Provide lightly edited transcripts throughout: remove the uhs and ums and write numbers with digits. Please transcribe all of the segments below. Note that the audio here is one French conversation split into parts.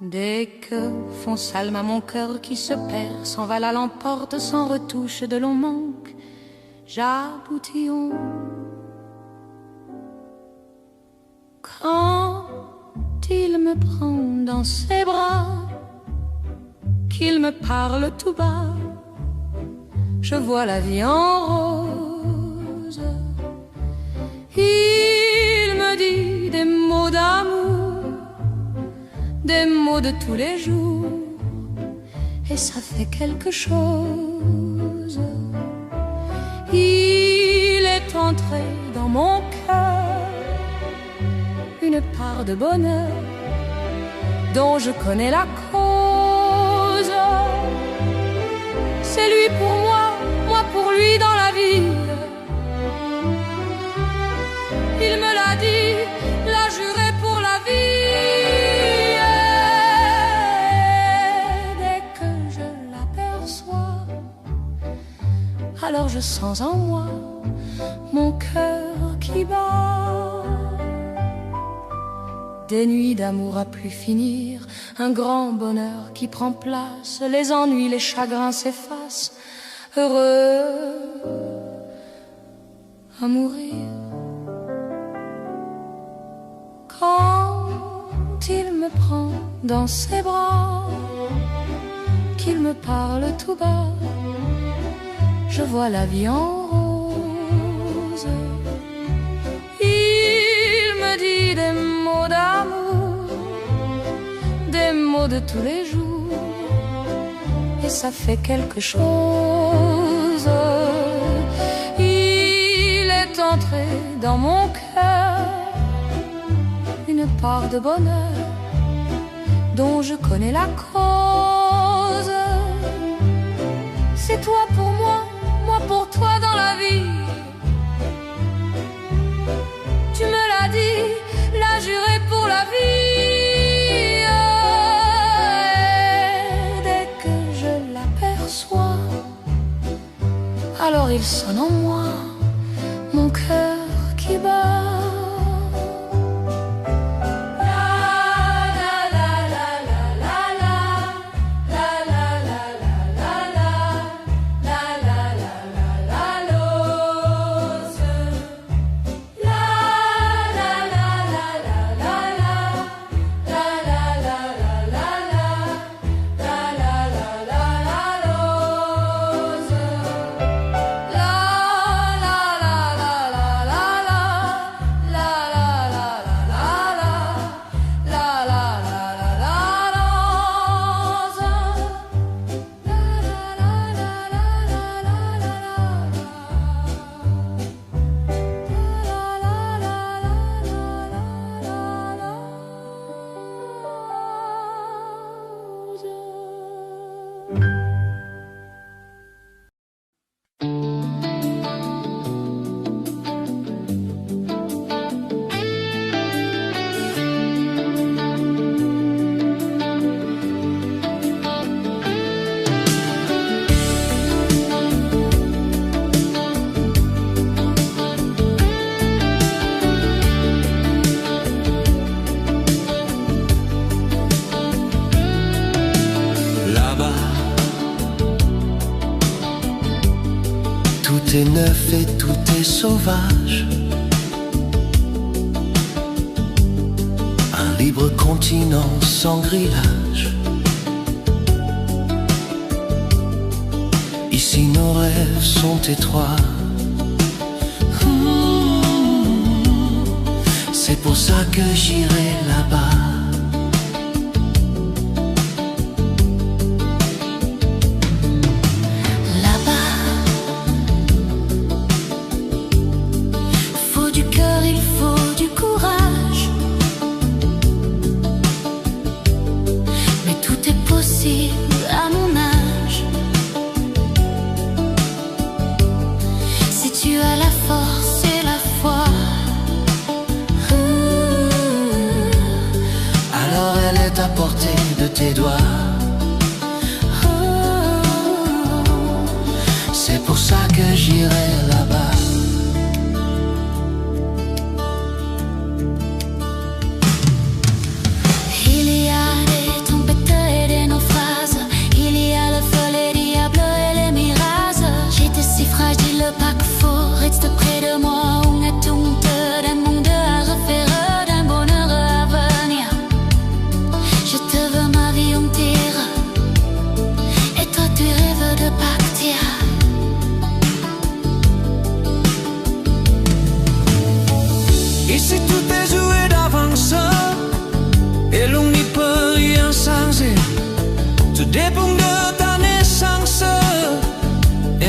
Dès que fond salme à mon cœur qui se perd, s'envale à l'emporte sans retouche de long manque, j'aboutillon. Quand il me prend dans ses bras, qu'il me parle tout bas, je vois la vie en rose. Il me dit des mots d'amour, des mots de tous les jours, et ça fait quelque chose. Il est entré dans mon cœur une part de bonheur dont je connais la cause. C'est lui pour moi, moi pour lui dans la vie. Il me l'a dit, l'a juré pour la vie. Et dès que je l'aperçois, alors je sens en moi mon cœur qui bat. Des nuits d'amour à plus finir, un grand bonheur qui prend place, les ennuis, les chagrins s'effacent, heureux à mourir. Quand il me prend dans ses bras, qu'il me parle tout bas, je vois la vie en rose. Il me dit des mots d'amour, des mots de tous les jours, et ça fait quelque chose. Il est entré dans mon cœur une part de bonheur dont je connais la cause. C'est toi pour moi, moi pour toi dans la vie. Tu me l'as dit, l'as juré pour la vie. Et dès que je l'aperçois, alors il sonne en moi mon cœur qui bat. Tout est neuf et tout est sauvage. Un libre continent sans grillage. Ici nos rêves sont étroits. C'est pour ça que j'irai là-bas. À mon âge, si tu as la force et la foi, alors elle est à portée de tes doigts. C'est pour ça que j'irai là-bas. il y a des tempêtes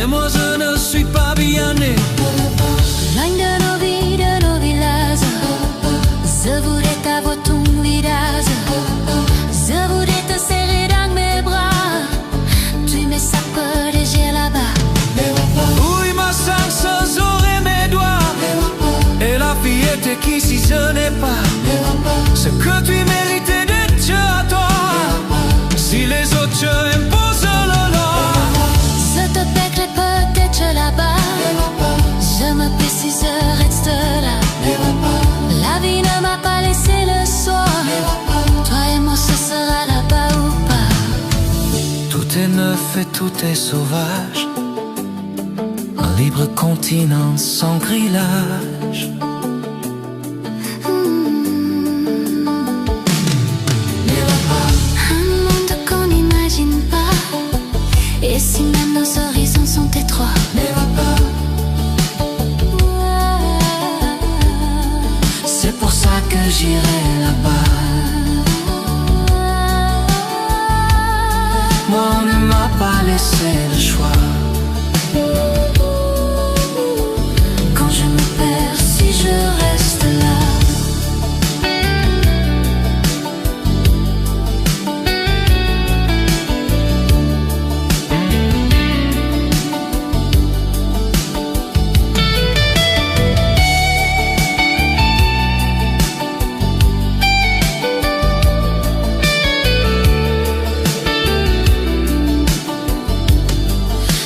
moi je ne suis pas bien né. Loin de nos vies, de nos villages, je voudrais t'avoir ton visage. Je voudrais te serrer dans mes bras. Tu me sacoches là-bas. Oui, ma chance, j'aurai mes doigts. Et la fillette qui si je n'ai pas ce que tu méritais d'être à toi. Si les autres imposent le leur, Je te paierai peut-être là-bas. Je me paie si je reste là. La vie ne m'a pas laissé le soir. Toi et moi ce sera là-bas ou pas. tout est neuf et tout est sauvage. Un libre continent sans grillage. Un monde qu'on n'imagine pas. Et si même nos horizons sont étroits. C'est pour ça que j'irai là-bas. Moi on ne m'a pas laissé le choix. Quand je me perds, si je reste là.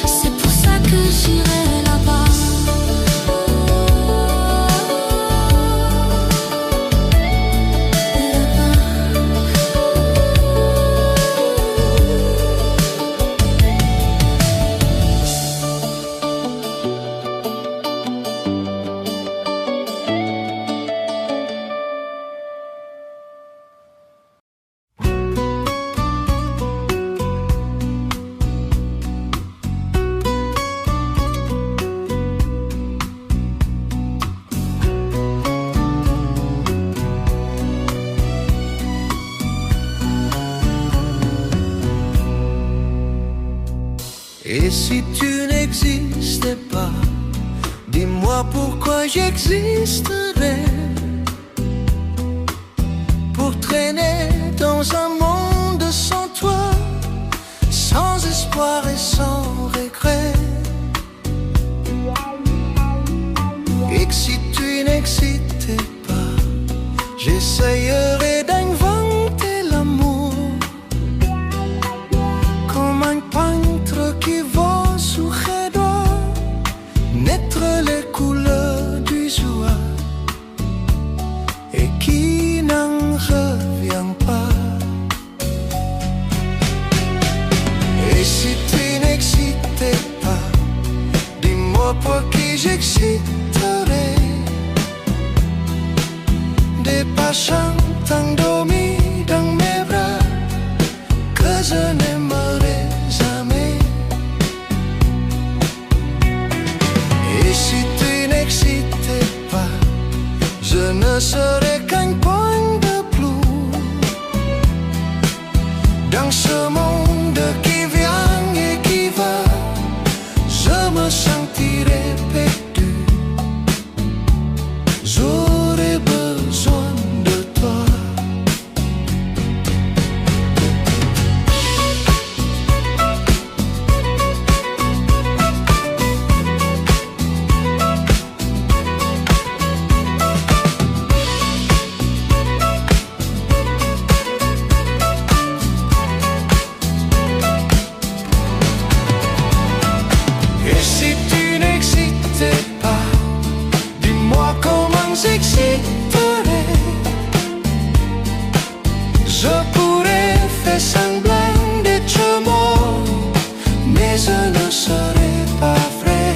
C'est pour ça que j'irai là-bas. Et si tu n'existais pas, dis-moi pourquoi j'existerais. Pour traîner dans un monde sans toi, sans espoir et sans regret. Et que si tu n'existais pas, j'essayerais d'inventer l'amour. Comme un peintre qui va sous doigt naître les couleurs du joie et qui n'en revient pas. Et si tu n'existais pas, dis-moi pour qui j'exciterais. Des passions endormies dans mes bras que je n'aimerais jamais. Et si tu n'existais pas, je ne serais qu'un point de plus dans ce monde qui vient et qui va. Je me sentirais perdu. J'aurais besoin de toi. Et si tu n'existais pas, dis-moi comment j'exciterais. Je pourrais faire semblant d'être mort, mais je ne serais pas vrai.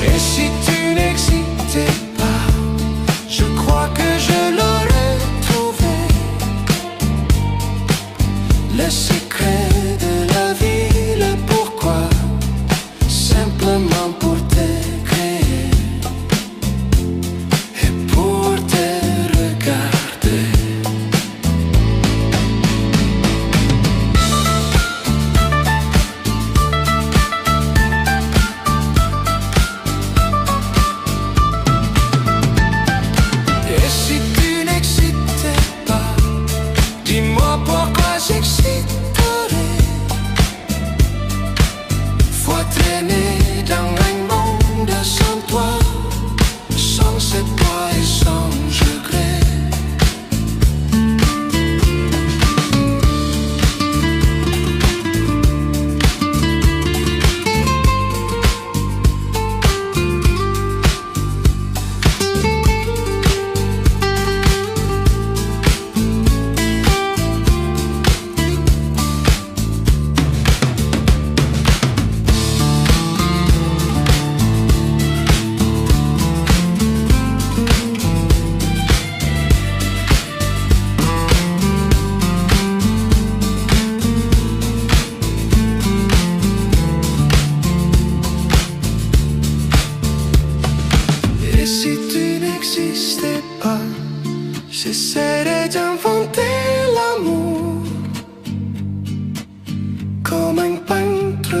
Et si tu n'existais pas, je crois que je l'aurais trouvé. Le secret de la vie, le pourquoi, simplement pour te créer et pour te regarder.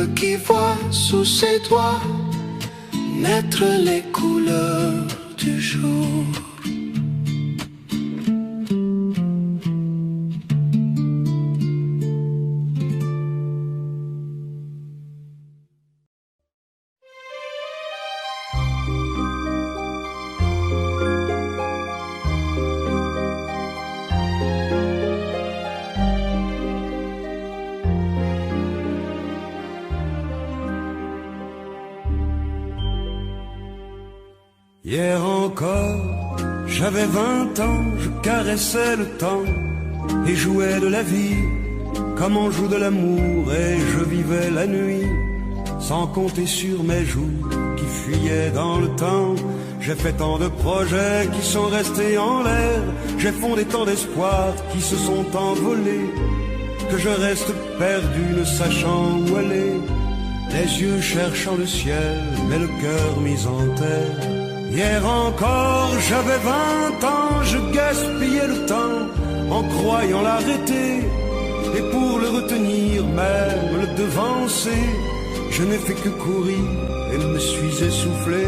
l'aveugle qui voit sous ses doigts naître les couleurs du jour. Hier encore, j'avais 20 ans, je caressais le temps et jouais de la vie comme on joue de l'amour, et je vivais la nuit sans compter sur mes jours qui fuyaient dans le temps. J'ai fait tant de projets qui sont restés en l'air, j'ai fondé tant d'espoirs qui se sont envolés, que je reste perdu ne sachant où aller, les yeux cherchant le ciel mais le cœur mis en terre. Hier encore, j'avais 20 ans, je gaspillais le temps en croyant l'arrêter, et pour le retenir, même le devancer, je n'ai fait que courir et me suis essoufflé.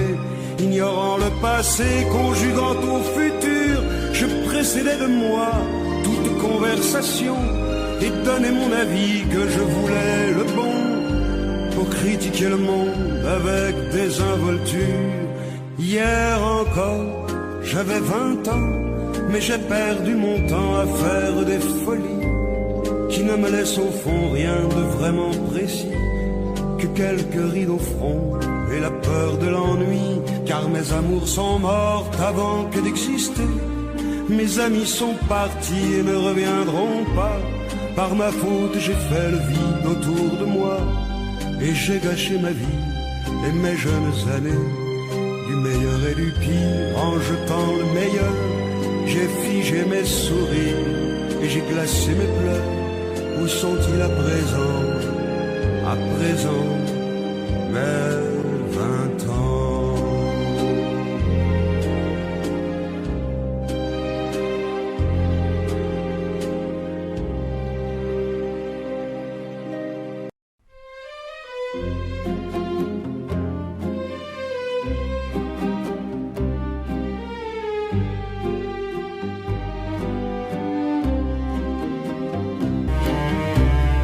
Ignorant le passé, conjuguant au futur, je précédais de moi toute conversation et donnais mon avis que je voulais le bon, pour critiquer le monde avec désinvolture. Hier encore, j'avais 20 ans, mais j'ai perdu mon temps à faire des folies qui ne me laissent au fond rien de vraiment précis, que quelques rides au front et la peur de l'ennui, car mes amours sont mortes avant que d'exister. Mes amis sont partis et ne reviendront pas. Par ma faute, j'ai fait le vide autour de moi, et j'ai gâché ma vie et mes jeunes années. Du meilleur et du pire, en jetant le meilleur, j'ai figé mes sourires et j'ai glacé mes pleurs. Où sont-ils à présent? À présent, mes 20 ans.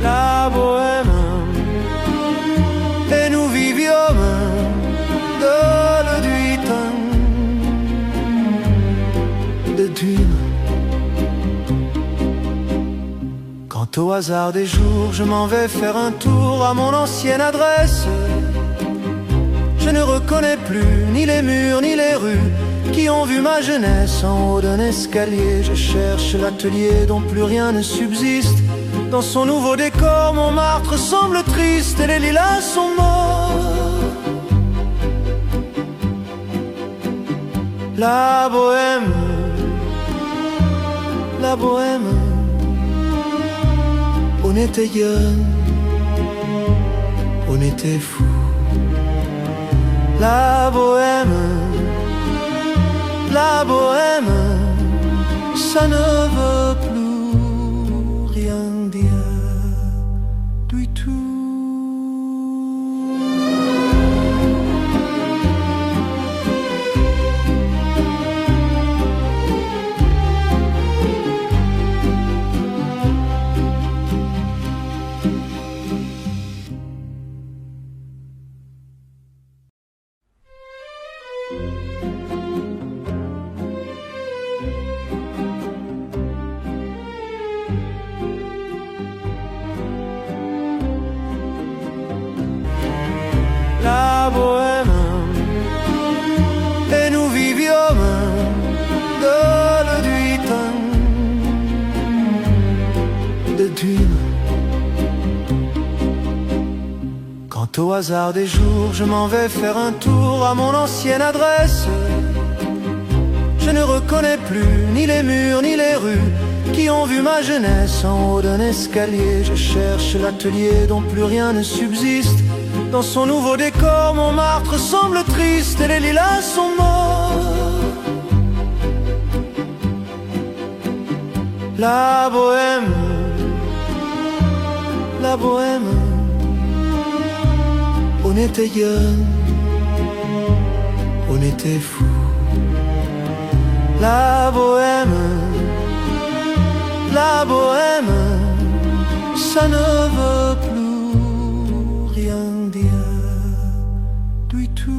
La bohème, et nous vivions de dunes. Quant au hasard des jours, je m'en vais faire un tour à mon ancienne adresse. Je ne reconnais plus ni les murs ni les rues qui ont vu ma jeunesse en haut d'un escalier. Je cherche l'atelier dont plus rien ne subsiste. Dans son nouveau décor, Montmartre semble triste et les lilas sont morts. La bohème, on était jeunes, on était fous. La bohème, ça ne veut plus rien dire du tout. La bohème, et nous vivions de dunes. Quant au hasard des jours, je m'en vais faire un tour à mon ancienne adresse. Je ne reconnais plus ni les murs ni les rues qui ont vu ma jeunesse en haut d'un escalier. Je cherche l'atelier dont plus rien ne subsiste. Dans son nouveau décor, Montmartre semble triste et les lilas sont morts. La bohème, On était jeunes, on était fous. La bohème, ça ne veut plus rien dire du tout.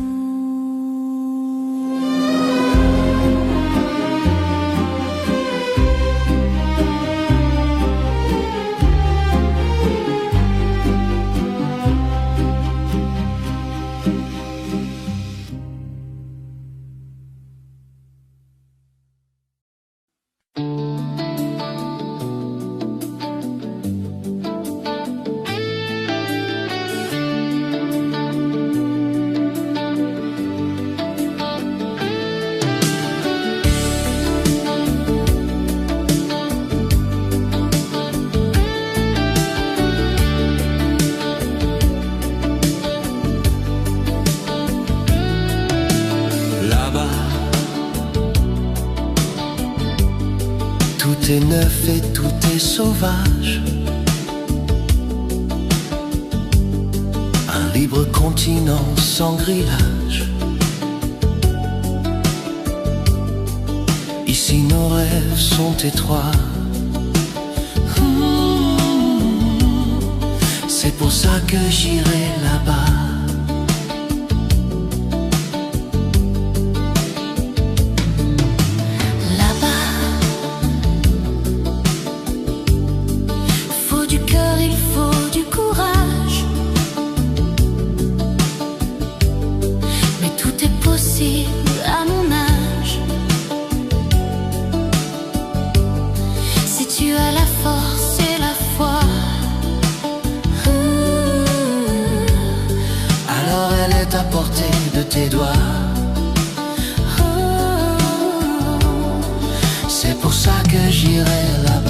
Tout est neuf et tout est sauvage. Un libre continent sans grillage. Ici nos rêves sont étroits. C'est pour ça que j'irai là-bas. À mon âge, si tu as la force et la foi, alors elle est à portée de tes doigts. C'est pour ça que j'irai là-bas.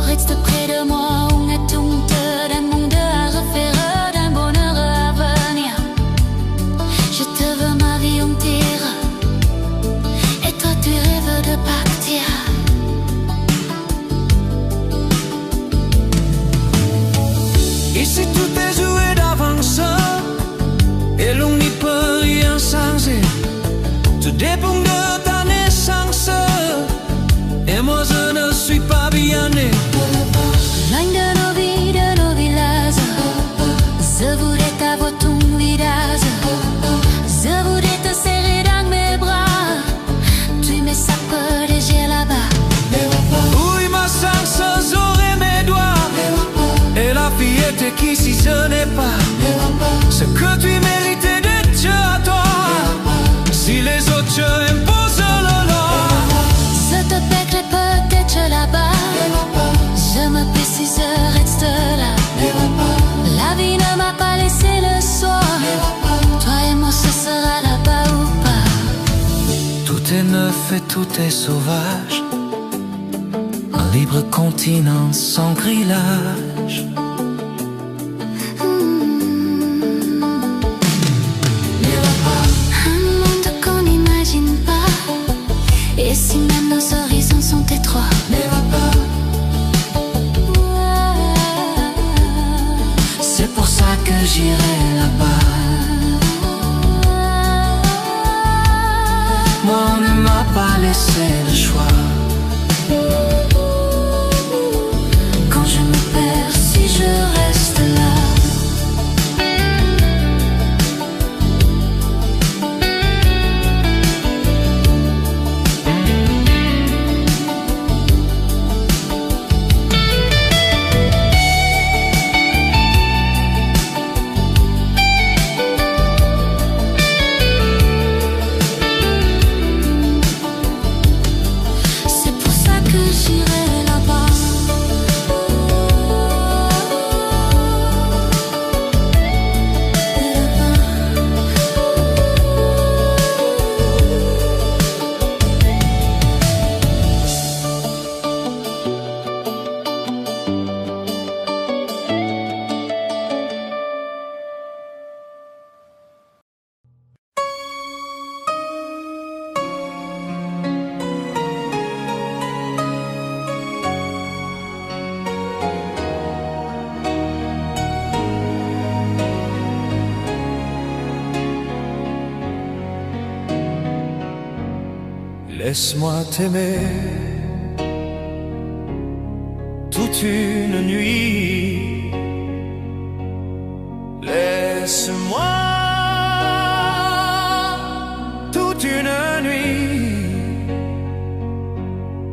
Reste près de moi, on a tout d'un monde à refaire, d'un bonheur à venir. Je te veux ma vie entière, et toi tu rêves de partir. Ici tout est joué d'avance, et l'on n'y peut rien changer. Tout dépend de ta naissance, et moi je ne suis pas bien né. Loin de nos vies, de nos villages, je voudrais t'avoir ton visage. Je voudrais te serrer dans mes bras. Tu me sapes léger là-bas. Oui, ma chance, j'aurai mes doigts. Et la fillette qui, si je n'ai pas ce que tu méritais de Dieu à toi, si les autres imposent le leur, Je te paierai peut-être là-bas. Je me paie si je reste là. La vie ne m'a pas laissé le choix. Toi et moi ce sera là-bas ou pas. tout est neuf et tout est sauvage. Un libre continent sans grillage. Un monde qu'on n'imagine pas. Et si même nos horizons sont étroits, C'est pour ça que j'irai là-bas. Moi on ne m'a pas laissé le choix. quand je me perds, si je reste là. Laisse-moi t'aimer toute une nuit. Laisse-moi toute une nuit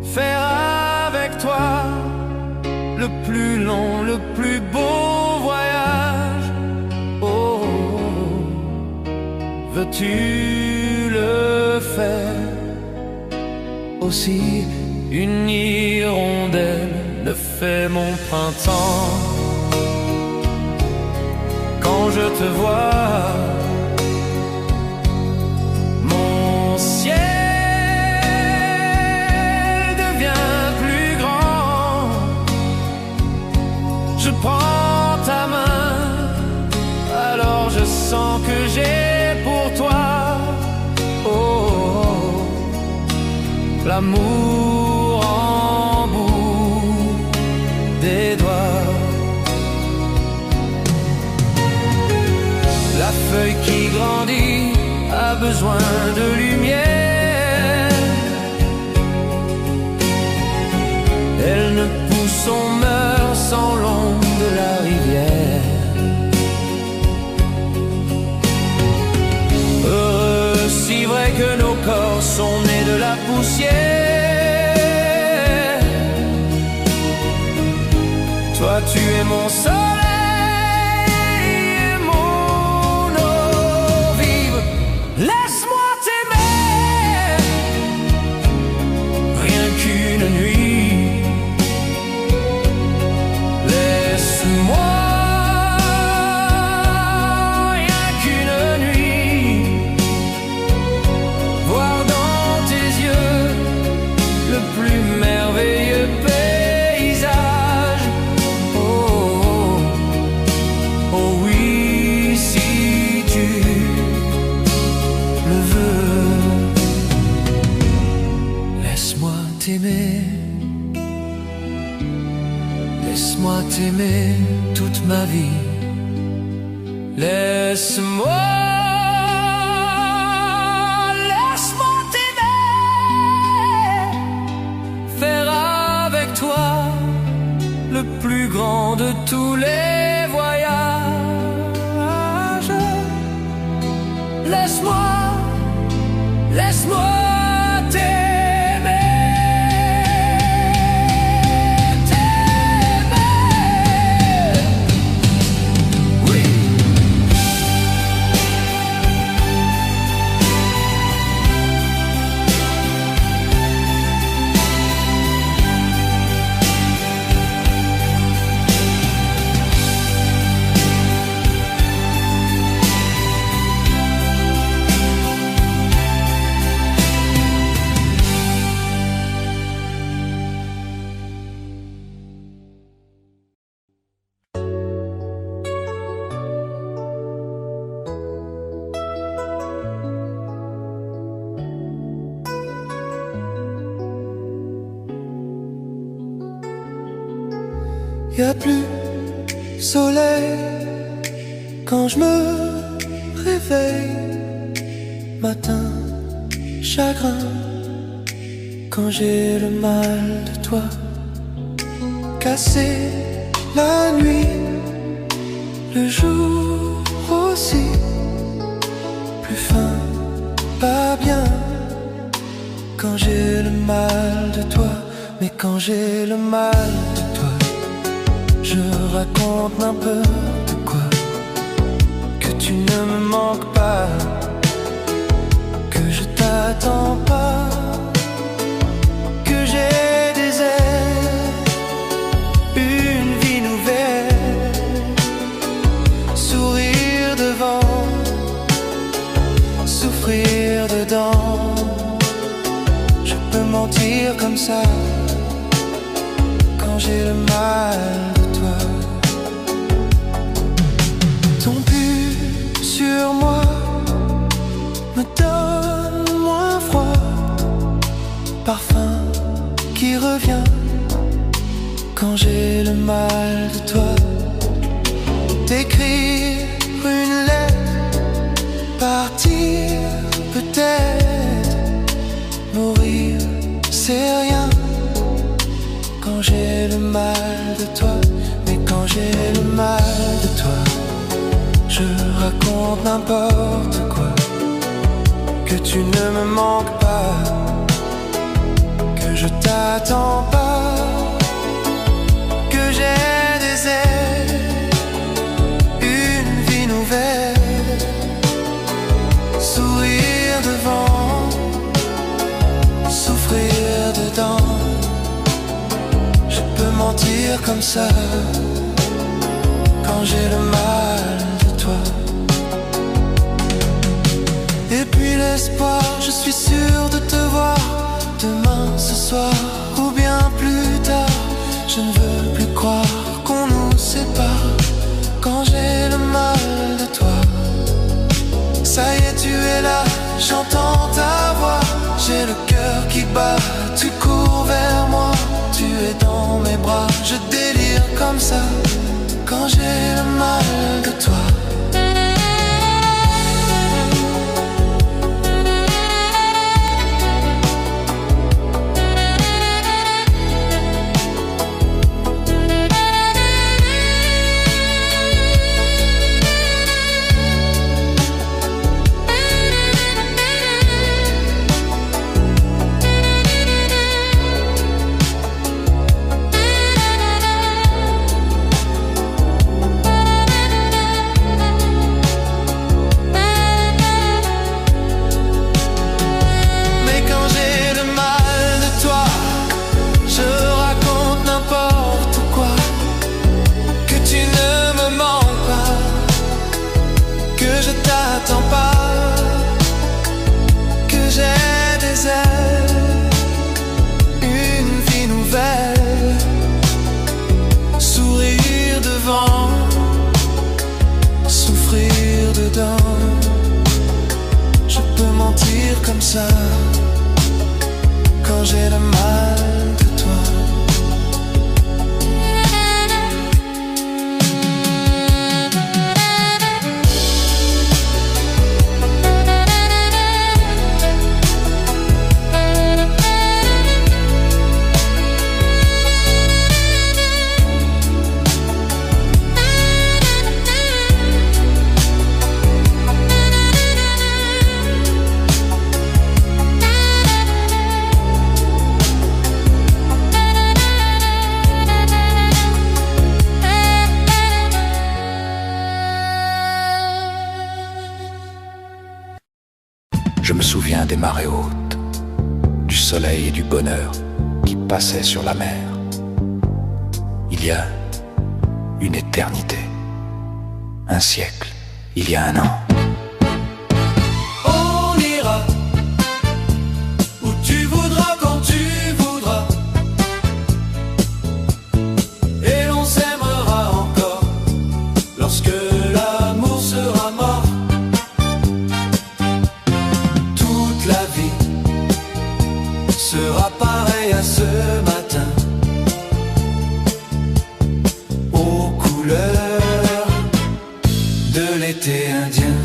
faire avec toi le plus long, le plus beau voyage. Oh, veux-tu le faire aussi? Une hirondelle ne fait mon printemps quand je te vois. Mon ciel devient plus grand. Je prends ta main, alors je sens que j'ai pour toi, oh, l'amour en bout des doigts. La feuille qui grandit a besoin de lumière. Elle ne pousse, on meurt sans l'ombre de la rivière. Heureux, si vrai que nos corps sont nés de la poussière. Toi tu es mon soleil et mon eau vive. Laisse-moi t'aimer rien qu'une nuit. Laisse-moi rien qu'une nuit voir dans tes yeux le plus merveilleux paysage. Oh, oh oui, si tu le veux. Laisse-moi t'aimer. Laisse-moi t'aimer toute ma vie. Laisse-moi t'aimer, faire avec toi le plus grand de tous les voyages. Laisse-moi Y a plus soleil quand je me réveille. Matin, chagrin quand j'ai le mal de toi. Cassé la nuit, le jour aussi. Plus fin, pas bien quand j'ai le mal de toi. Mais quand j'ai le mal de toi, je raconte n'importe quoi. Que tu ne me manques pas, que je t'attends pas, que j'ai des ailes, une vie nouvelle, sourire devant, souffrir dedans. Je peux mentir comme ça quand j'ai le mal de toi. Ton pull sur moi me donne moins froid, parfum qui revient quand j'ai le mal de toi. T'écrire une lettre, partir peut-être, mourir c'est rien quand j'ai le mal de toi. Mais quand j'ai le mal de toi, je raconte n'importe quoi. Que tu ne me manques pas, que je t'attends pas, que j'ai des ailes, une vie nouvelle, sourire devant, souffrir dedans. Je peux mentir comme ça quand j'ai le mal de toi. Et puis l'espoir, je suis sûr de te voir demain, ce soir ou bien plus tard. Je ne veux plus croire qu'on nous sépare quand j'ai le mal de toi. Ça y est, tu es là, j'entends ta voix. J'ai le cœur qui bat, tu cours vers moi. Tu es dans mes bras, je délire comme ça quand j'ai le mal de toi. Je peux mentir comme ça quand j'ai le mal de toi. Je me souviens des marées hautes, du soleil et du bonheur qui passaient sur la mer. Il y a une éternité, un siècle, il y a un an. On ira où tu voudras, quand tu voudras, et l'on s'aimera encore lorsque l'amour sera mort. Toute la vie sera pareille à ce matin, aux couleurs de l'été indien.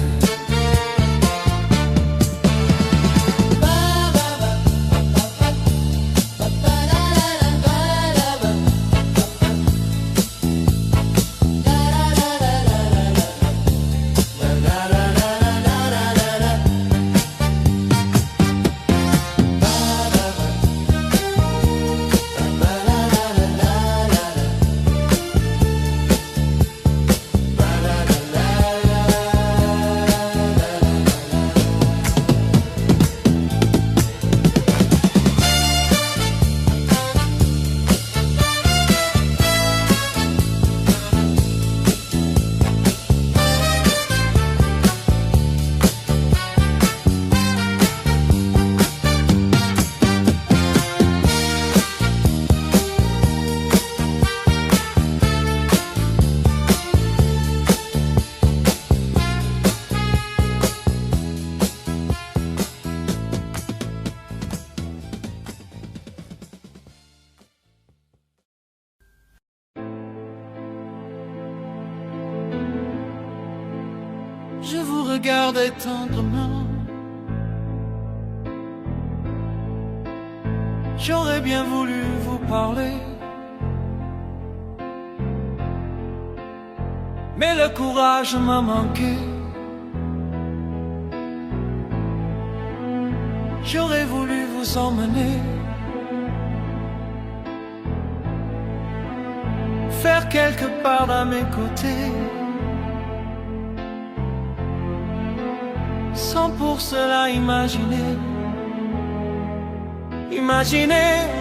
Je vous regardais tendrement, J'aurais bien voulu vous parler, mais le courage m'a manqué. J'aurais voulu vous emmener, faire quelque part à mes côtés, sans pour cela imaginer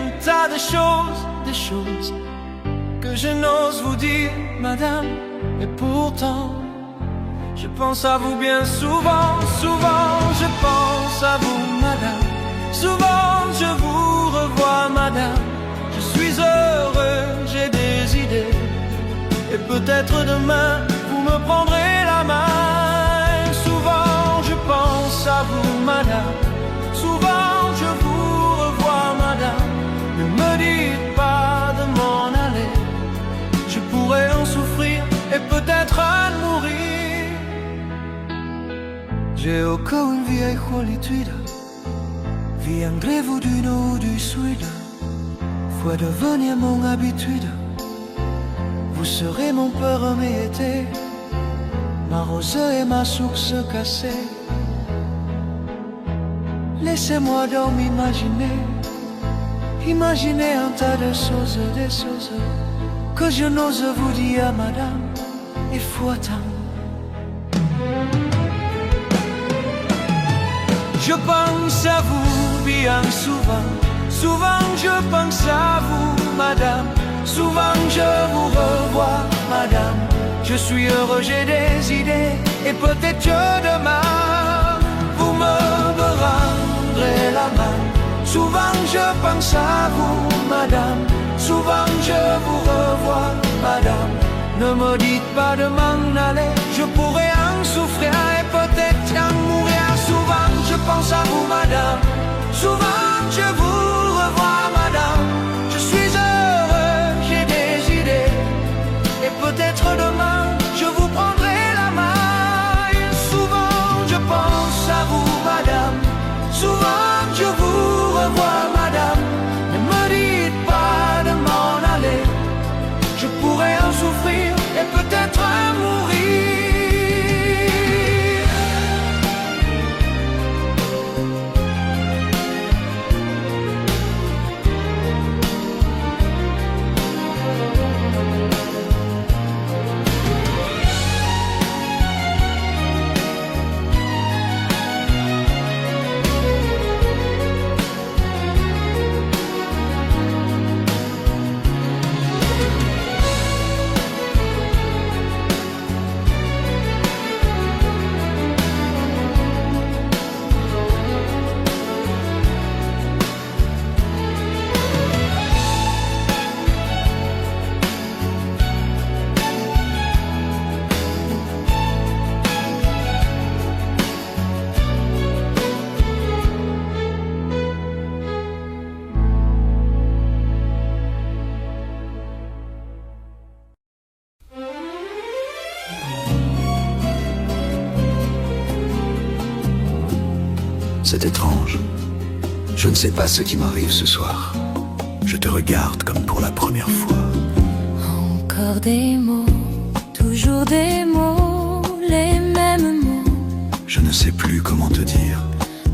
un tas de choses que je n'ose vous dire, madame. Et pourtant, je pense à vous bien souvent, je pense à vous, madame. Souvent je vous revois, madame. Je suis heureux, j'ai des idées, et peut-être demain vous me prendrez la main. Souvent je pense à vous, madame. Souvent je vous revois, madame. Ne me dites pas de m'en aller, je pourrais en souffrir et peut-être en mourir. J'ai au cœur une vieille solitude, viendrez-vous du nord ou du sud, faut devenir mon habitude. Vous serez mon premier été, ma rose et ma source cassée. Laissez-moi donc imaginer un tas de choses, des choses que je n'ose vous dire, madame. Il faut attendre. Je pense à vous bien souvent, souvent je pense à vous, madame. Souvent je vous revois, madame. Je suis heureux, j'ai des idées, et peut-être que demain vous me rendrez la main. Souvent je pense à vous, madame. Souvent je vous revois, madame. Ne me dites pas de m'en aller, je pourrais en souffrir et peut-être en mourir. Souvent je pense à vous, madame. Souvent je vous revois, madame. Je suis heureux, j'ai des idées, et peut-être demain je vous prendrai la main. Souvent je pense à vous, madame. Souvent je vous revois, madame. Ne me dites pas de m'en aller, je pourrais en souffrir et peut-être en mourir. C'est étrange. Je ne sais pas ce qui m'arrive ce soir. Je te regarde comme pour la première fois. Encore des mots, toujours des mots, les mêmes mots. Je ne sais plus comment te dire.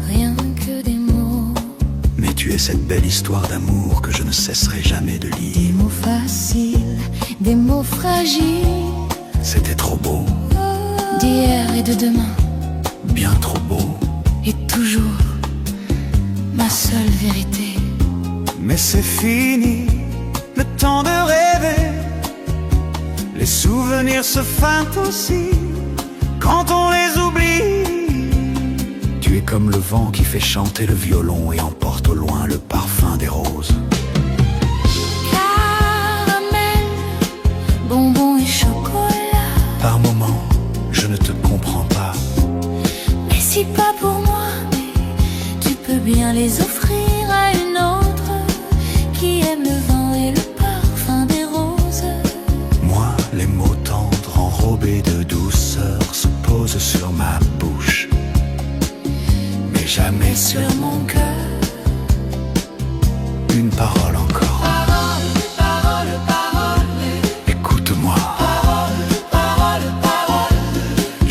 Rien que des mots. Mais tu es cette belle histoire d'amour que je ne cesserai jamais de lire. Des mots faciles, des mots fragiles. C'était trop beau. D'hier et de demain. Bien trop beau. Et toujours ma seule vérité. Mais c'est fini, le temps de rêver. Les souvenirs se fanent aussi quand on les oublie. Tu es comme le vent qui fait chanter le violon et emporte au loin le parfum des roses. Caramel, bonbons et chocolat. Par moments, je ne te comprends pas. Mais si pas pour moi, tu peux bien les offrir à une autre qui aime le vent et le parfum des roses. Moi, les mots tendres enrobés de douceur se posent sur ma bouche, mais jamais sur mon cœur. Une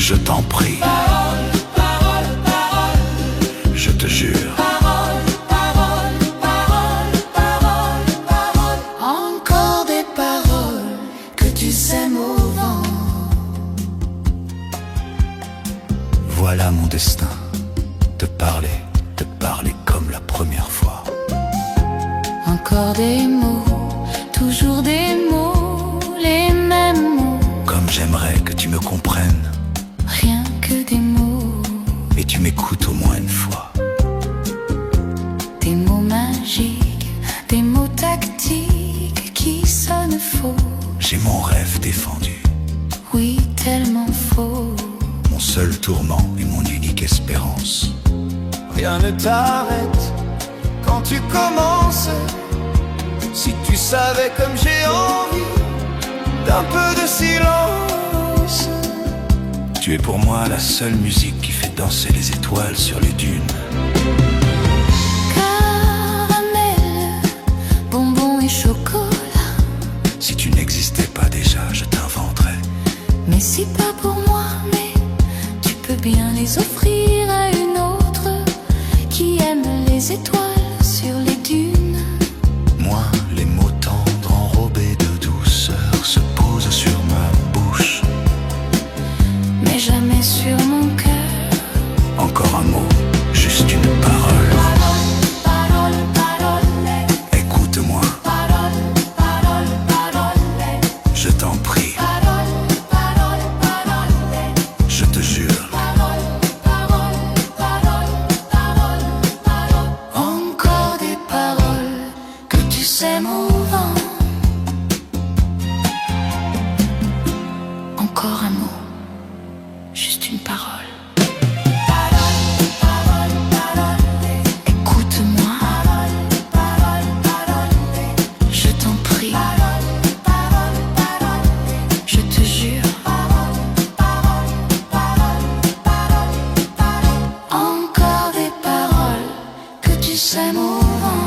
je t'en prie. Parole, parole, parole. Je te jure. Parole, parole, parole, parole, parole. Encore des paroles que tu sèmes au vent. Voilà mon destin, te parler comme la première fois. Encore des mots, toujours des mots, les mêmes mots. Comme j'aimerais que tu me comprennes Rien que des mots, et tu m'écoutes au moins une fois. des mots magiques, des mots tactiques qui sonnent faux. J'ai mon rêve défendu, Oui, tellement faux. mon seul tourment et mon unique espérance. Rien ne t'arrête quand tu commences. Si tu savais comme j'ai envie d'un peu de silence. Tu es pour moi la seule musique qui fait danser les étoiles sur les dunes. Caramel, bonbons et chocolat. Si tu n'existais pas déjà, je t'inventerais. Mais si pas pour moi, mais tu peux bien les offrir à une autre qui aime les étoiles sur les dunes. Moi, les mots tendres enrobés de douceur se posent sur ma bouche. Mais jamais sur mon cœur. Encore un mot, juste une parole. Parole, parole, Écoute-moi, parole, parole, parole, je t'en prie, parole, parole, parole, je te jure. parole, parole, parole, parole, parole. Encore des paroles que tu sèmes au vent. Encore un mot, juste une parole. Écoute-moi, je t'en prie, je te jure. Encore des paroles que tu sèmes au vent.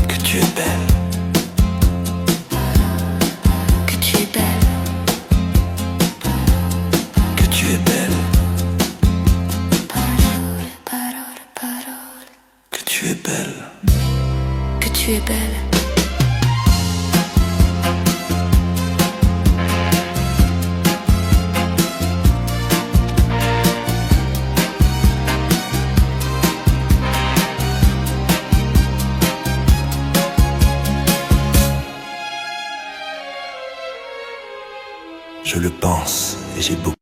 Que tu es belle, Que tu es belle, que tu es belle, parole, parole, que tu es belle. que tu es belle. Je le pense et j'ai beaucoup.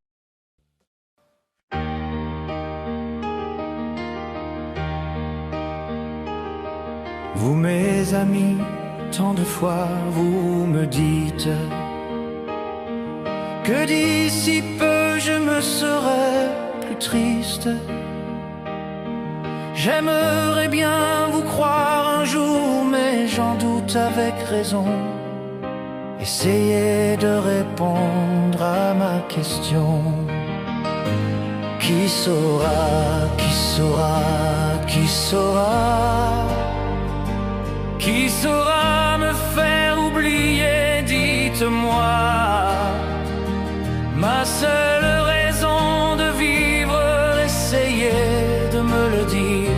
Vous mes amis, tant de fois vous me dites que d'ici peu je me serai plus triste. J'aimerais bien vous croire un jour, mais j'en doute avec raison. Essayez de répondre à ma question. Qui saura, qui saura, qui saura? Qui saura me faire oublier, dites-moi. Ma seule raison de vivre, essayez de me le dire.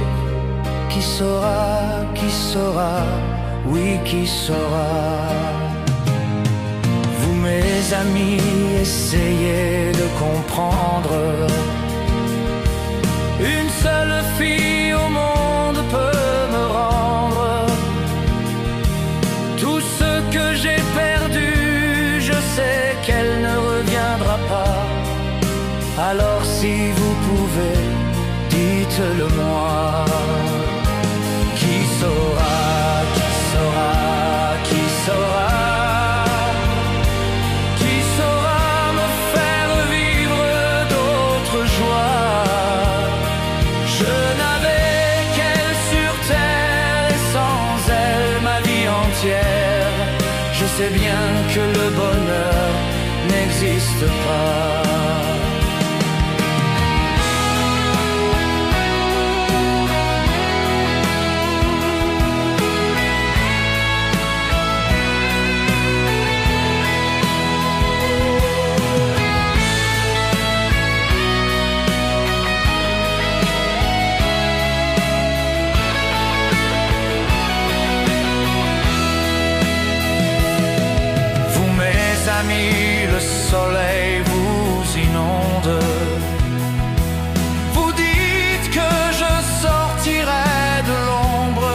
Qui saura, oui qui saura. Vous mes amis, essayez de comprendre. Une seule fille au monde peut me rendre tout ce que j'ai perdu. Je sais qu'elle ne reviendra pas. Alors si vous pouvez, dites-le moi. Qui saura, qui saura, qui saura? Qui saura me faire vivre d'autres joies? Je n'avais qu'elle sur terre et sans elle ma vie entière. Je sais bien que le bonheur n'existe pas. amis, le soleil vous inonde. Vous dites que je sortirai de l'ombre.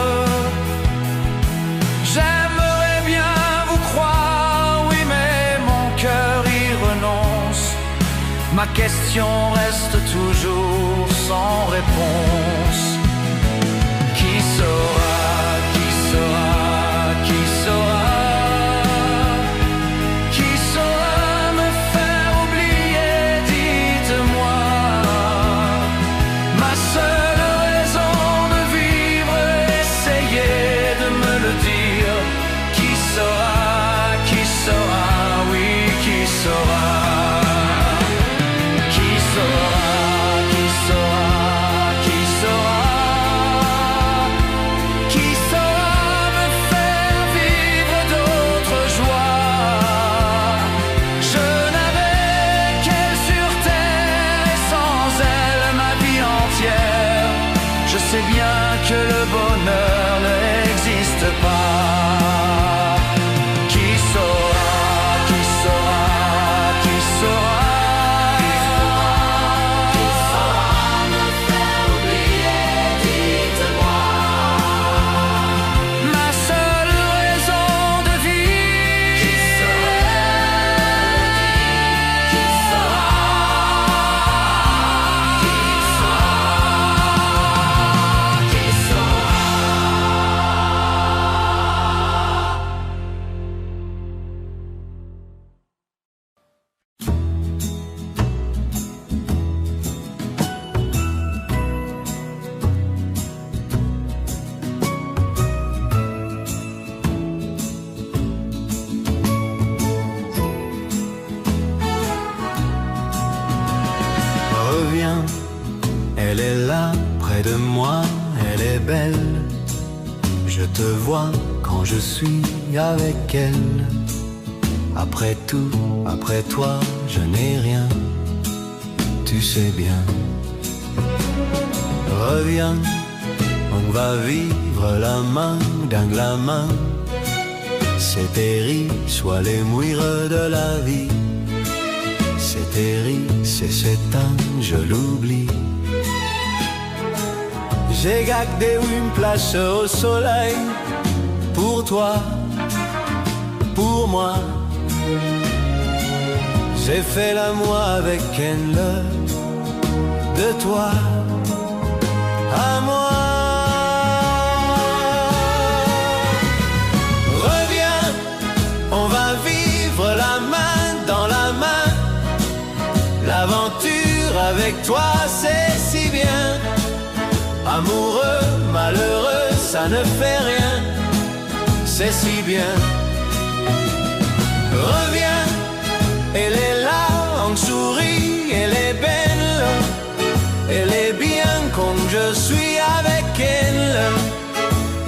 J'aimerais bien vous croire, oui, mais mon cœur y renonce. Ma question reste toujours sans réponse. Qui saura, qui saura, qui saura? Que le bonheur n'existe pas. Qui saura, qui saura, qui saura, qui saura me faire oublier, dites-moi. Ma seule raison de vivre. Qui saura, qui saura, Reviens, elle est là, près de moi, elle est belle. Je te vois quand je suis avec elle. Après tout, après toi, je n'ai rien, tu sais bien. Reviens, on va vivre la main dans la main. C'est terrible, soit les mouires de la vie. C'est terrible, c'est s'éteint, je l'oublie. J'ai gardé une place au soleil pour toi, pour moi. J'ai fait l'amour avec elle, de toi à moi. Reviens, on va vivre la main dans la main. L'aventure avec toi c'est si bien. Amoureux, malheureux, ça ne fait rien, c'est si bien. Reviens, elle est là, on sourit, elle est belle. Elle est bien comme je suis avec elle.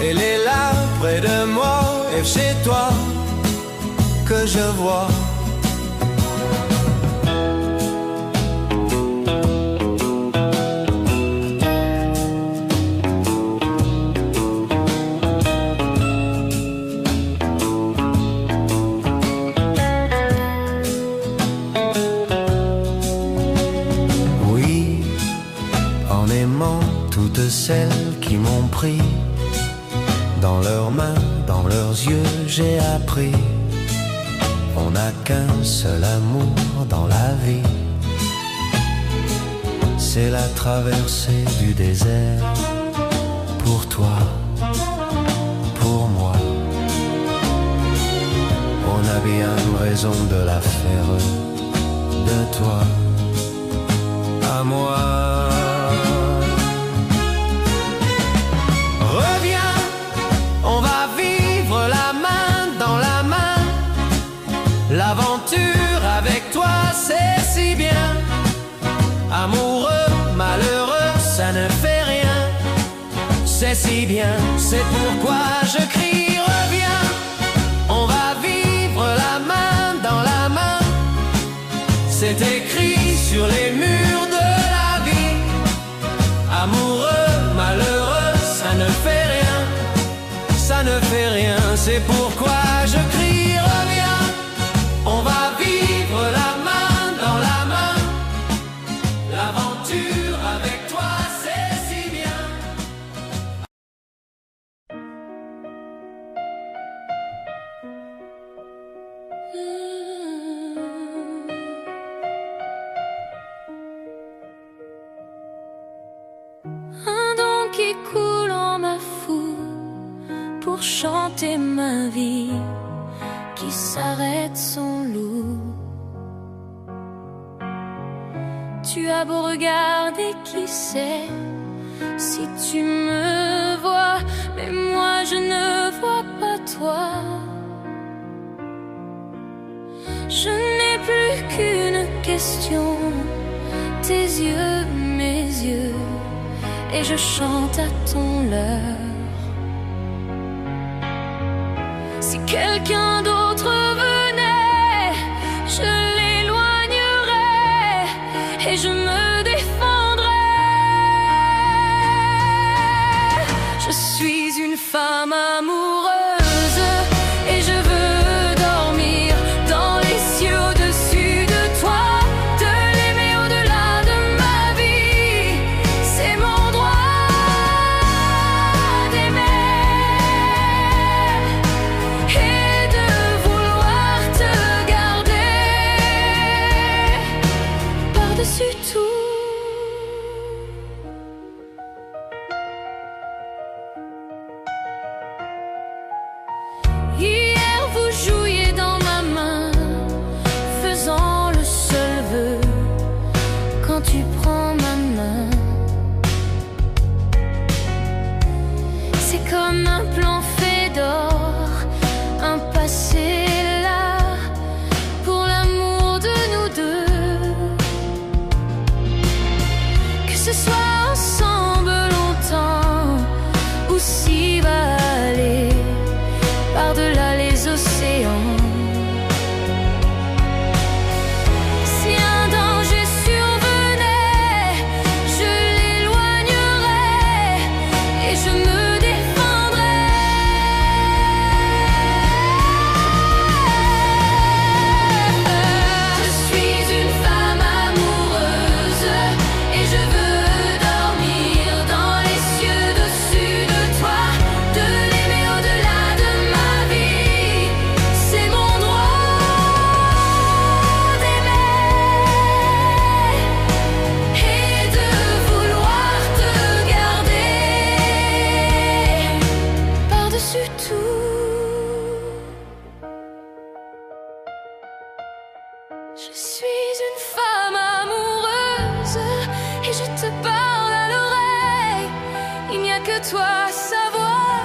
Elle est là, près de moi, et c'est toi que je vois. Celles qui m'ont pris dans leurs mains, dans leurs yeux, j'ai appris. On n'a qu'un seul amour dans la vie, c'est la traversée du désert. Pour toi, pour moi, on a bien raison de la faire, de toi à moi. Reviens, on va vivre la main dans la main. L'aventure avec toi c'est si bien. Amoureux, malheureux, ça ne fait rien, c'est si bien. C'est pourquoi je crie reviens. On va vivre la main dans la main. C'est écrit sur les murs de la vie. Amoureux, malheureux, ça ne fait rien, ça ne fait rien. C'est pourquoi je crie reviens. On va chanter ma vie qui s'arrête sans loup. Tu as beau regarder, qui sait si tu me vois, mais moi je ne vois pas toi. Je n'ai plus qu'une question, tes yeux, mes yeux, et je chante à ton leurre. Si quelqu'un d'autre venait, je l'éloignerais et je me défendrais. Je suis une femme amoureuse et je veux dormir dans les cieux au-dessus de toi, de l'aimer au-delà de ma vie. C'est mon droit d'aimer et de vouloir te garder par-dessus tout. Hier vous jouiez dans ma main, faisant le seul vœu. Quand tu prends ma main, c'est comme un plan fait d'or, un passé là pour l'amour de nous deux. Que ce soit ensemble longtemps ou si va aller par-delà les océans. Si un danger survenait, je l'éloignerais et je me défendrais. Je suis une femme amoureuse et je veux dormir dans les cieux au-dessus de toi, de l'aimer au-delà de ma vie. C'est mon droit d'aimer et de vouloir te garder par-dessus tout. Je suis une femme amoureuse et je te parle à l'oreille. Il n'y a que toi à savoir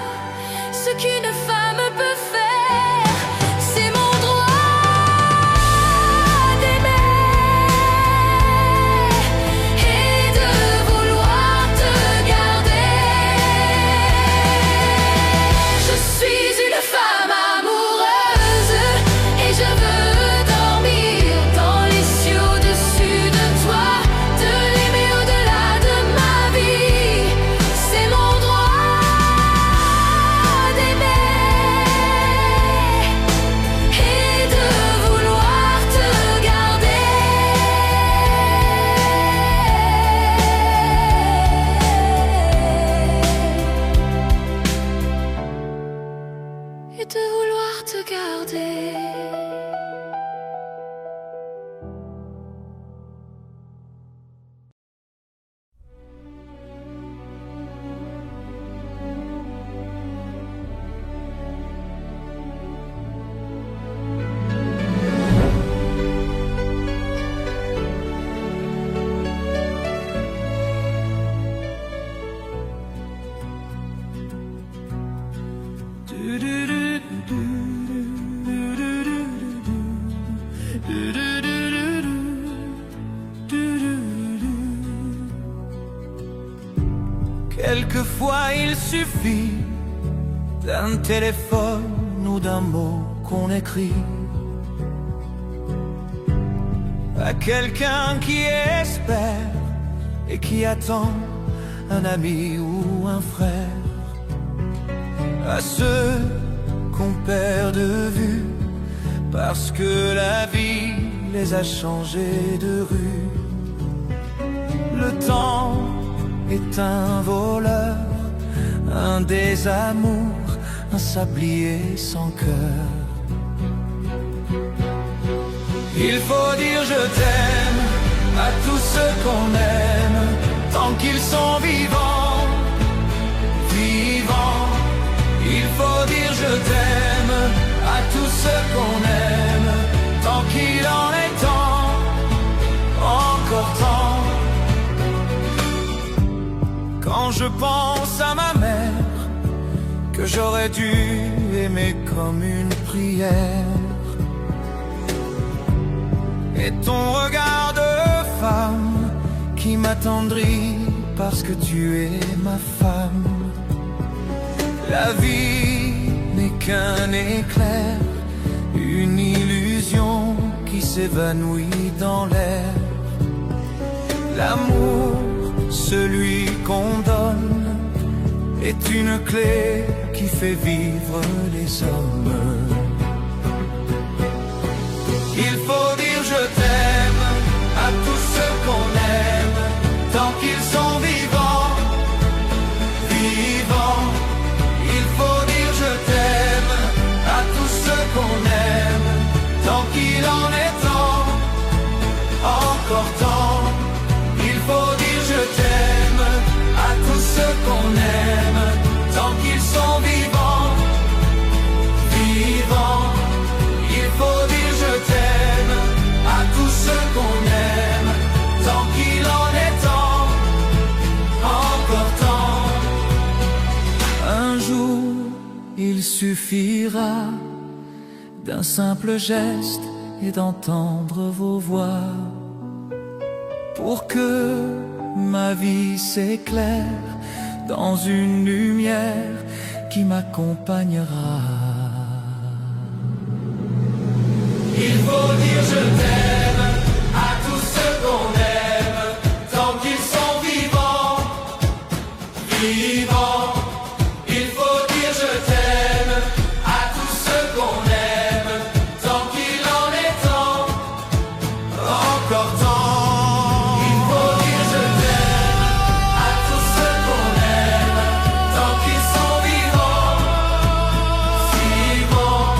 ce qu'une femme peut faire. C'est mon droit d'aimer et de vouloir te garder. Je suis une femme amoureuse et je veux dormir dans les cieux au-dessus de toi, de l'aimer au-delà de ma vie. C'est mon droit d'aimer et de vouloir te garder. Et de vouloir te garder. Quelquefois il suffit d'un téléphone ou d'un mot qu'on écrit à quelqu'un qui espère et qui attend un ami ou un frère, à ceux qu'on perd de vue parce que la vie les a changés de rue. Le temps est un voleur, un désamour, un sablier sans cœur. Il faut dire je t'aime à tous ceux qu'on aime, tant qu'ils sont vivants, vivants. Il faut dire ce qu'on aime, tant qu'il en est temps, encore temps. Quand je pense à ma mère, que j'aurais dû aimer comme une prière, et ton regard de femme qui m'attendrit parce que tu es ma femme. La vie n'est qu'un éclair, une illusion qui s'évanouit dans l'air. L'amour, celui qu'on donne, est une clé qui fait vivre les hommes. Il faut dire je t'aime à tous ceux qu'on aime, tant qu'ils sont vivants, vivants. Il faut dire je t'aime à tous ceux qu'on aime, tant qu'il en est temps, encore temps. Il faut dire je t'aime à tous ceux qu'on aime, tant qu'ils sont vivants, vivants. Il faut dire je t'aime à tous ceux qu'on aime, tant qu'il en est temps, encore temps. Un jour, il suffira d'un simple geste et d'entendre vos voix pour que ma vie s'éclaire dans une lumière qui m'accompagnera. Il faut dire je t'aime à tous ceux qu'on aime, tant qu'ils sont vivants, vivants. Il faut dire je t'aime à tous ceux qu'on aime, tant qu'il en est temps, encore temps. Il faut dire je t'aime à tous ceux qu'on aime, tant qu'ils sont vivants, vivants.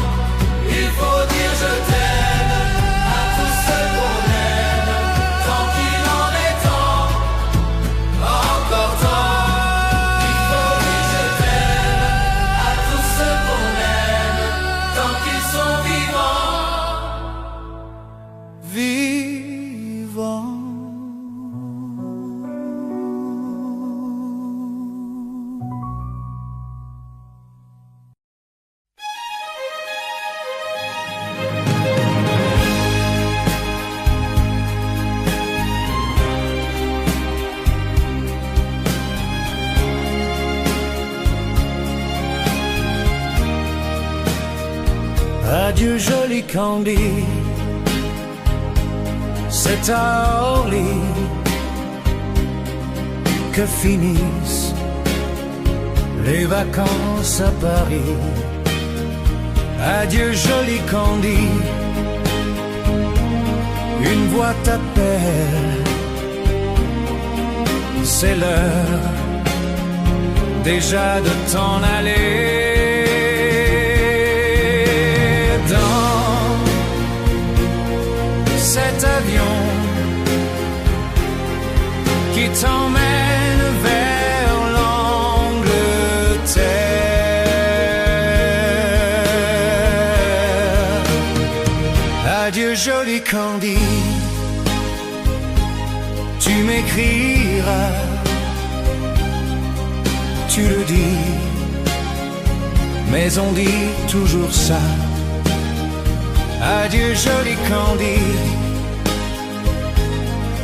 Il faut dire je t'aime à tous ceux qu'on aime, tant qu'il en est temps, encore temps. Il faut dire je t'aime à tous ceux qu'on aime, tant qu'ils sont vivants, vivants. Adieu joli Candy, c'est à Orly que finissent les vacances à Paris. Adieu joli Candy, une voix t'appelle, c'est l'heure déjà de t'en aller. Dans cet avion qui t'emmène vers l'Angleterre. Adieu joli Candy, tu m'écriras, tu le dis, mais on dit toujours ça. Adieu joli Candy,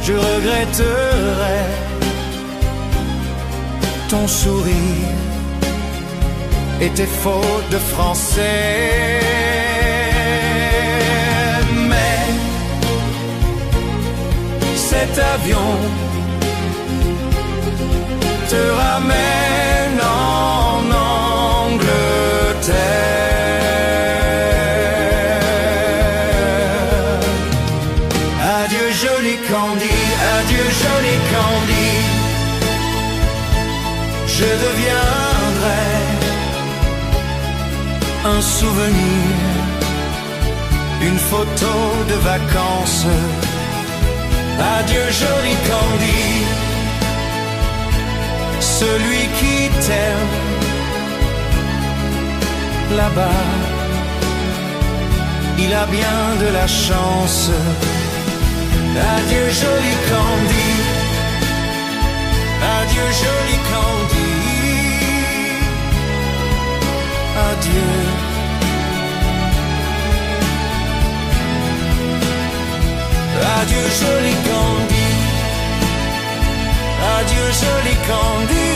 je regretterai ton sourire et tes fautes de français. Mais cet avion te ramène en Angleterre. Adieu joli Candy, adieu joli Candy, je deviendrai un souvenir, une photo de vacances. Adieu joli Candy, celui qui t'aime là-bas il a bien de la chance. Adieu joli Candy, adieu joli Candy, adieu. Adieu joli Candy, adieu joli Candy.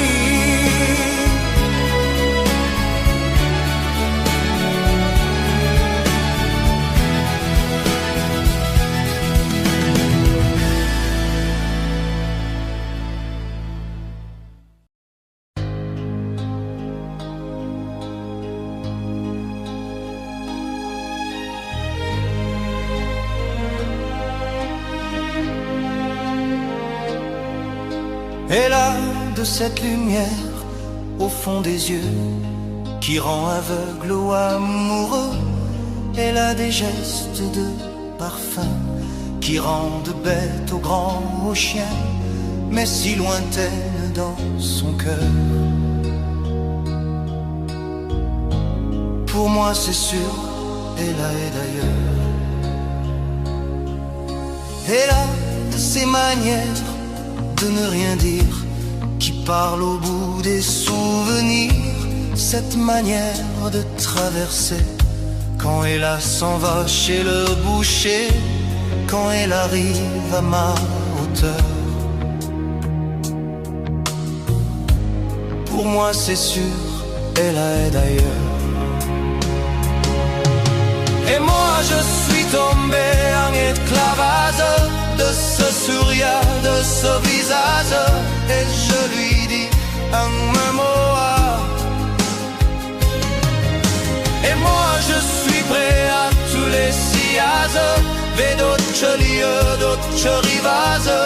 Et là, de cette lumière au fond des yeux qui rend aveugle ou amoureux, elle a des gestes de parfum qui rendent bête au grand, au chien, mais si lointaine dans son cœur. Pour moi c'est sûr, elle a et d'ailleurs. Elle a de ses manières de ne rien dire, qui parle au bout des souvenirs, cette manière de traverser, quand elle s'en va chez le boucher, quand elle arrive à ma hauteur. Pour moi c'est sûr, elle est d'ailleurs. Et moi je suis tombé en esclavage de ce sourire, de ce visage, et je lui dis un même mot. Et moi je suis prêt à tous les sillages, vers d'autres lieux, d'autres rivages,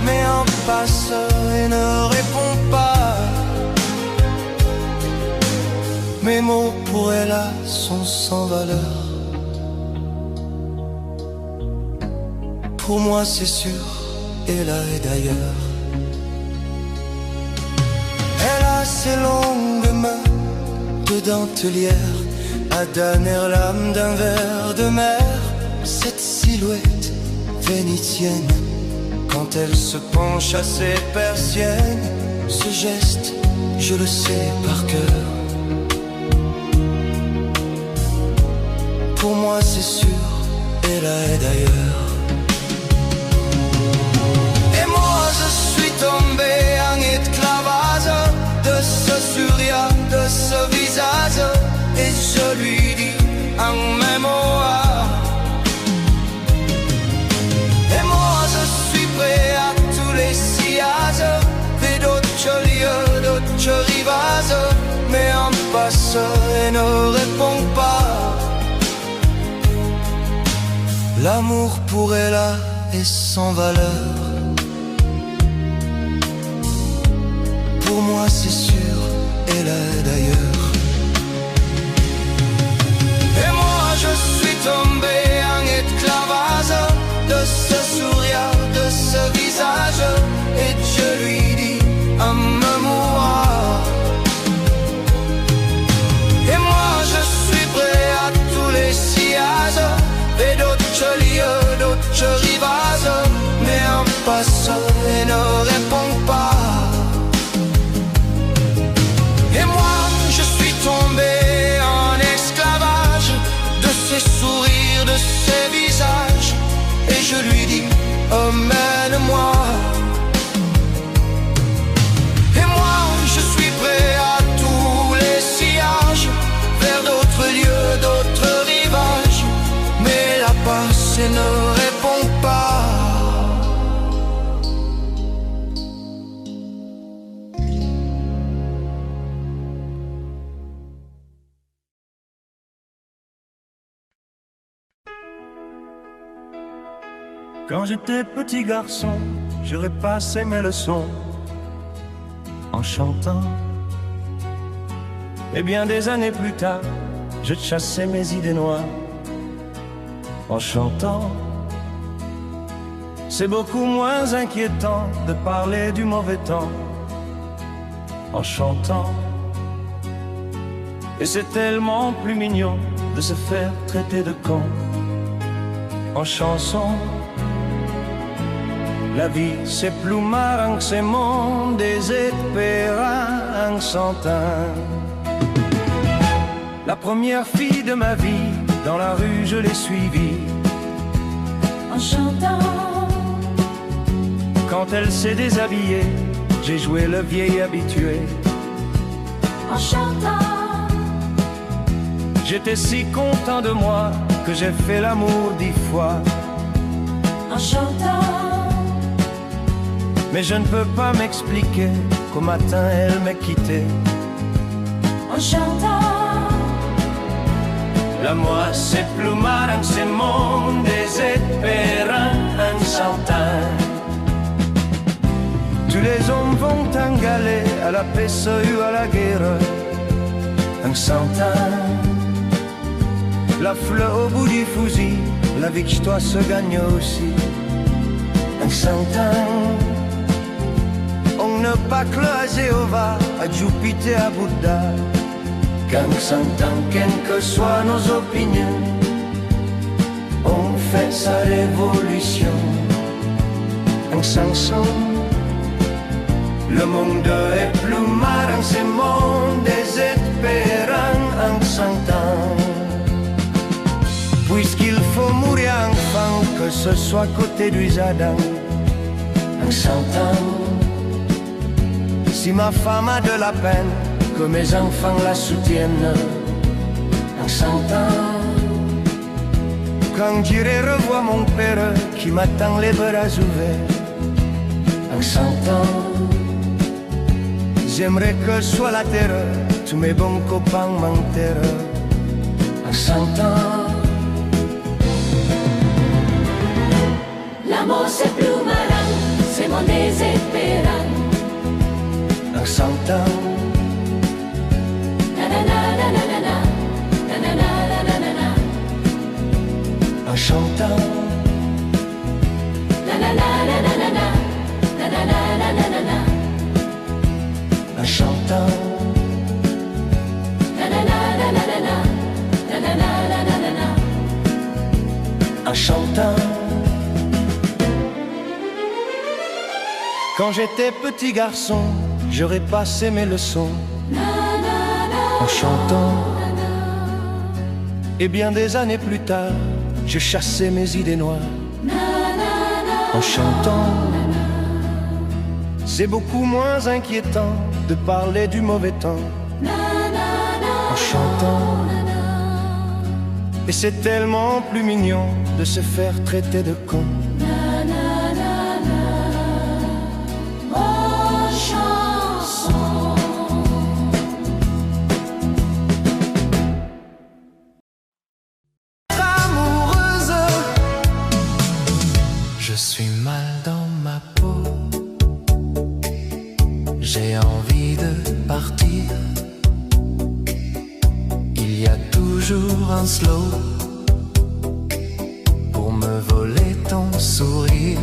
mais en passe et ne répond pas. Mes mots pour elle sont sans valeur. Pour moi c'est sûr, elle est d'ailleurs. Elle a ses longues mains de dentelière, à dernière lame d'un verre de mer, cette silhouette vénitienne, quand elle se penche à ses persiennes, ce geste, je le sais par cœur. Pour moi c'est sûr, elle est d'ailleurs. Tombé en esclavage de ce sourire, de ce visage, et je lui dis un même mot. Et moi je suis prêt à tous les sillages, et d'autres lieux, d'autres rivages, mais en passe et ne répond pas. L'amour pour elle est sans valeur. Pour moi c'est sûr, elle est d'ailleurs. Et moi je suis tombé en esclavage de ce sourire, de ce visage, et je lui dis un même mot. Et moi je suis prêt à tous les sillages, et d'autres lieux, d'autres rivages, mais en passe et ne répond pas. Et moi je suis tombé en esclavage de ces sourires, de ces visages, et je lui dis emmène-moi. Et moi je suis prêt à tous les sillages, vers d'autres lieux, d'autres rivages, mais la passe ne répond pas. Quand j'étais petit garçon, je repassais mes leçons en chantant. Et bien des années plus tard, je chassais mes idées noires en chantant. C'est beaucoup moins inquiétant de parler du mauvais temps en chantant. Et c'est tellement plus mignon de se faire traiter de con en chanson. La vie c'est plus marrant que c'est mon désespérant en chantant. La première fille de ma vie, dans la rue je l'ai suivie en chantant. Quand elle s'est déshabillée, j'ai joué le vieil habitué en chantant. J'étais si content de moi que j'ai fait l'amour 10 fois en chantant. Mais je ne peux pas m'expliquer qu'au matin elle m'ait quitté en chantant. La moi c'est plus marrant, c'est mon désespérant en chantant. Tous les hommes vont en galère, à la PSU, à la guerre, en chantant. La fleur au bout du fusil, la victoire se gagne aussi en chantant. On ne pas que à Jéhovah, à Jupiter, à Bouddha, qu'en chantant, quelles que soient nos opinions, on fait sa révolution en chanson. Le monde est plus marrant, c'est mon désespérant en chantant. Puisqu'il faut mourir enfant, que ce soit côté du jardin, en chantant. Si ma femme a de la peine, que mes enfants la soutiennent, en chantant. Quand j'irai revoir mon père, qui m'attend les bras ouverts, en chantant. J'aimerais que soit la terre, tous mes bons copains m'enterrent en chantant. L'amour c'est plus malin, c'est mon désespérant en chantant. Na na na na na na na na na na na na En chantant. Na na na na na na na na na na na na na En chantant. na na na na na na na na na na na na na En chantant. Quand j'étais petit garçon, j'aurais passé mes leçons en chantant. Et bien des années plus tard, je chassais mes idées noires en chantant. C'est beaucoup moins inquiétant de parler du mauvais temps en chantant. Et c'est tellement plus mignon de se faire traiter de con en chanson. Amoureuse, je suis mal dans ma peau. J'ai envie de partir. Il y a toujours un slow pour me voler ton sourire.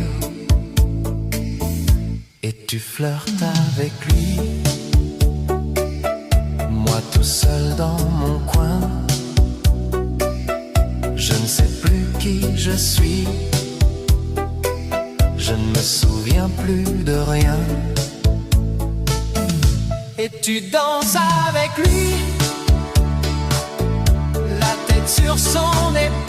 Et tu flirtes avec lui, moi tout seul dans mon coin. Je ne sais plus qui je suis, je ne me souviens plus de rien. Et tu danses avec lui, la tête sur son épaule.